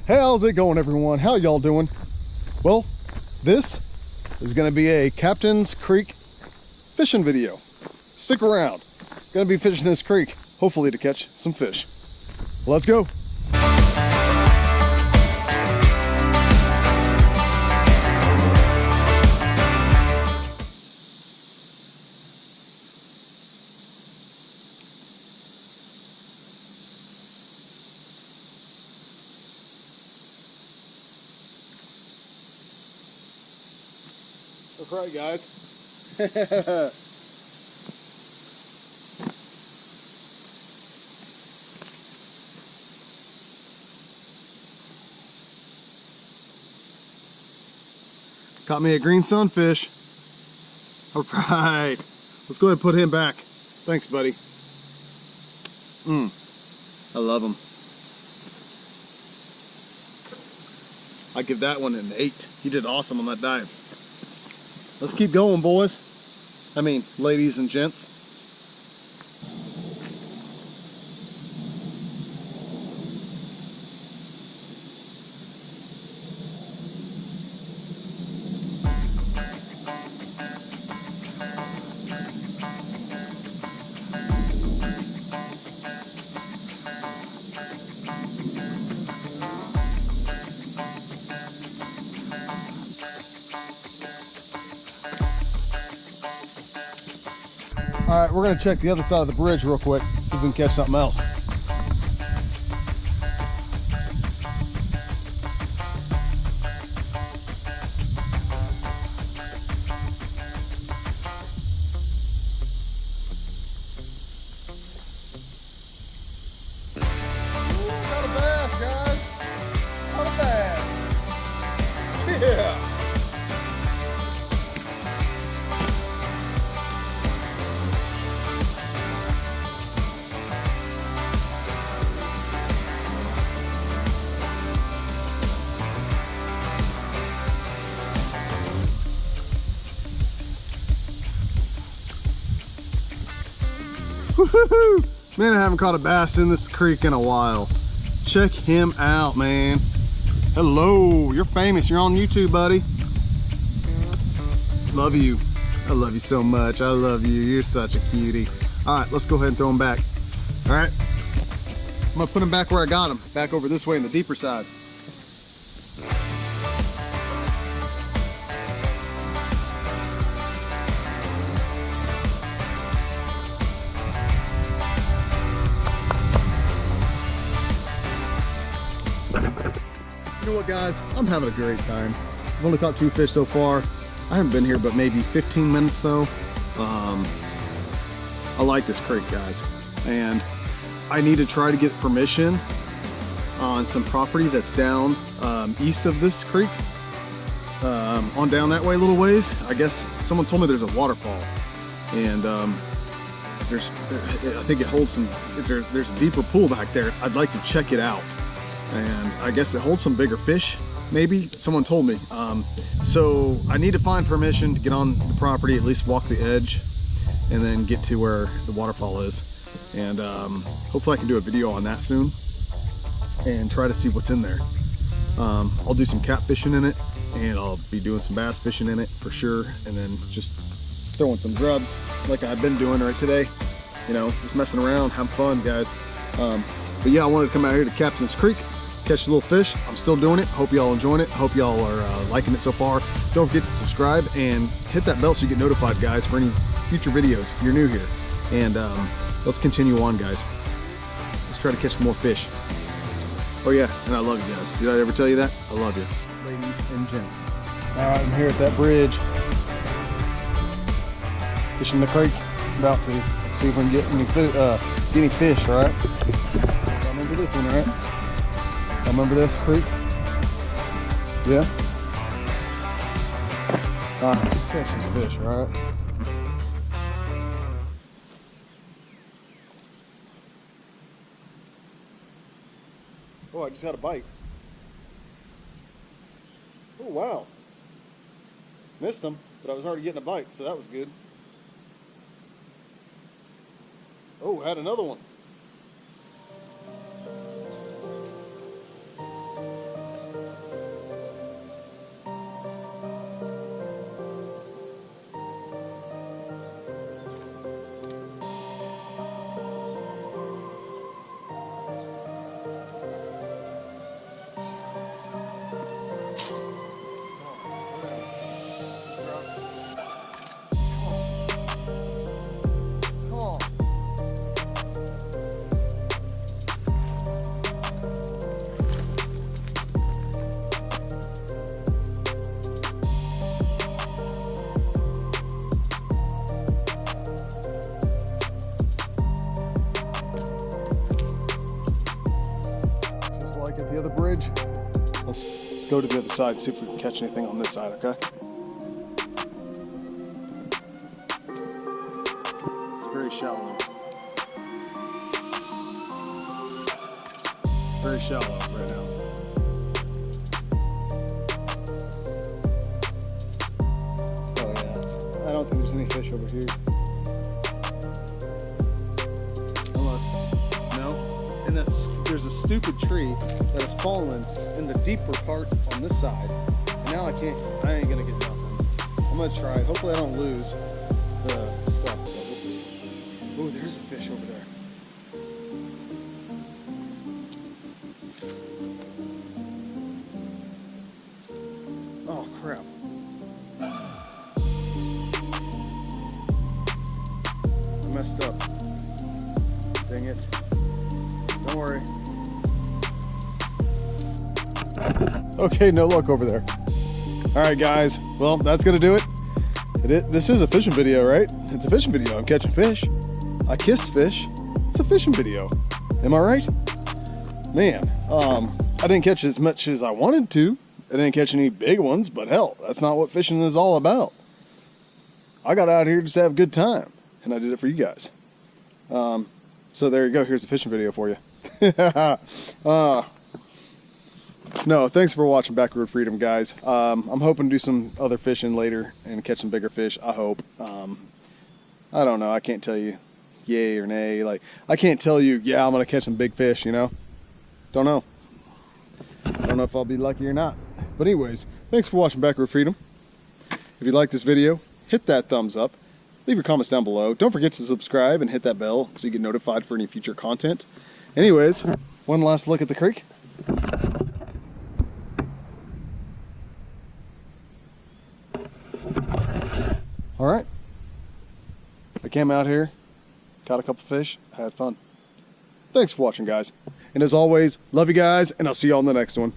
Hey, how's it going, everyone? How y'all doing? Well, this is gonna be a Captain's Creek fishing video. Stick around. Gonna be fishing this creek, hopefully to catch some fish. Let's go. That's right, guys. Caught me a green sunfish. All right, let's go ahead and put him back. Thanks, buddy. I love him. I give that one an 8. He did awesome on that dive. Let's keep going, boys. I mean, ladies and gents. All right, we're gonna check the other side of the bridge real quick, see if we can catch something else. Ooh, got a bass, guys. Got a bass. Yeah. Woohoo! Man, I haven't caught a bass in this creek in a while. Check him out, man. Hello, you're famous. You're on YouTube, buddy. Love you. I love you so much. I love you. You're such a cutie. All right, let's go ahead and throw him back. All right, I'm gonna put him back where I got him, back over this way in the deeper side. You know what, guys? I'm having a great time. I've only caught 2 fish so far. I haven't been here but maybe 15 minutes though. I like this creek, guys. And I need to try to get permission on some property that's down east of this creek. On down that way a little ways. I guess someone told me there's a waterfall. And I think it holds some, there's a deeper pool back there. I'd like to check it out. And I guess it holds some bigger fish, maybe, someone told me. So I need to find permission to get on the property, at least walk the edge, and then get to where the waterfall is. And hopefully I can do a video on that soon and try to see what's in there. I'll do some catfishing in it, and I'll be doing some bass fishing in it for sure, and then just throwing some grubs like I've been doing right today. You know, just messing around, having fun, guys. But yeah, I wanted to come out here to Captain's Creek, catch a little fish. I'm still doing it. Hope y'all enjoying it. Hope y'all are liking it so far. Don't forget to subscribe and hit that bell so you get notified, guys, for any future videos if you're new here. And let's continue on, guys. Let's try to catch some more fish. Oh yeah, and I love you guys. Did I ever tell you that? I love you. Ladies and gents. All right, I'm here at that bridge. Fishing the creek. About to see if we can get any fish, all right? I remember this one, right? I remember this creek? Yeah? Let's catch some fish, all right? Oh, I just had a bite. Oh, wow. Missed him, but I was already getting a bite, so that was good. Oh, had another one. bridge. Let's go to the other side, see if we can catch anything on this side, okay? It's very shallow. Very shallow right now. Oh yeah. I don't think there's any fish over here. And there's a stupid tree that has fallen in the deeper part on this side. And now I ain't gonna get nothing. I'm gonna try it. Hopefully I don't lose the stuff. Oh, there's a fish over there. Oh crap. I messed up. Dang it. Don't worry. Okay, no luck over there. All right, guys. Well, that's gonna do it. This is a fishing video, right? It's a fishing video. I'm catching fish. I kissed fish. It's a fishing video. Am I right? Man, I didn't catch as much as I wanted to. I didn't catch any big ones, but hell, that's not what fishing is all about. I got out here just to have a good time, and I did it for you guys. So there you go. Here's a fishing video for you. No, thanks for watching Backroad Freedom, guys. I'm hoping to do some other fishing later and catch some bigger fish, I hope. I don't know. I can't tell you yay or nay. Like, I can't tell you, yeah, I'm going to catch some big fish, you know? Don't know. I don't know if I'll be lucky or not. But anyways, thanks for watching Backroad Freedom. If you like this video, hit that thumbs up. Leave your comments down below. Don't forget to subscribe and hit that bell so you get notified for any future content. Anyways, one last look at the creek. All right. I came out here, caught a couple fish, had fun. Thanks for watching, guys. And as always, love you guys, and I'll see you all in the next one.